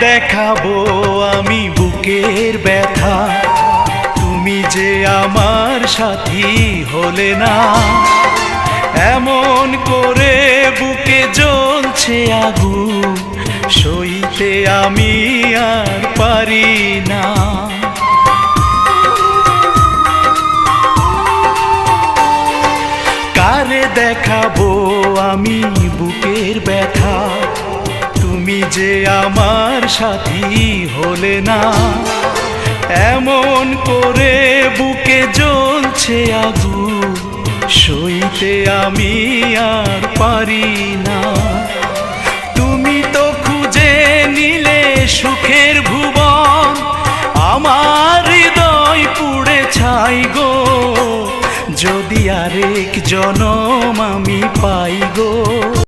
দেখাবো আমি বুকের ব্যথা, তুমি যে আমার সাথী হলে না। এমন করে বুকে জ্বলছে আগুন, সইতে আমি আর পারি না। কারে দেখাবো আমি বুকের ব্যথা, তুমি যে আমার সাথী হলে না। এমন করে বুকে জ্বলছে আগুন, সইতে আমি আর পারি না। তুমি তো খুঁজে নিলে সুখের ভুবন, আমার হৃদয় পুড়ে ছাই গো। যদি আরেক জনম আমি পাই গো।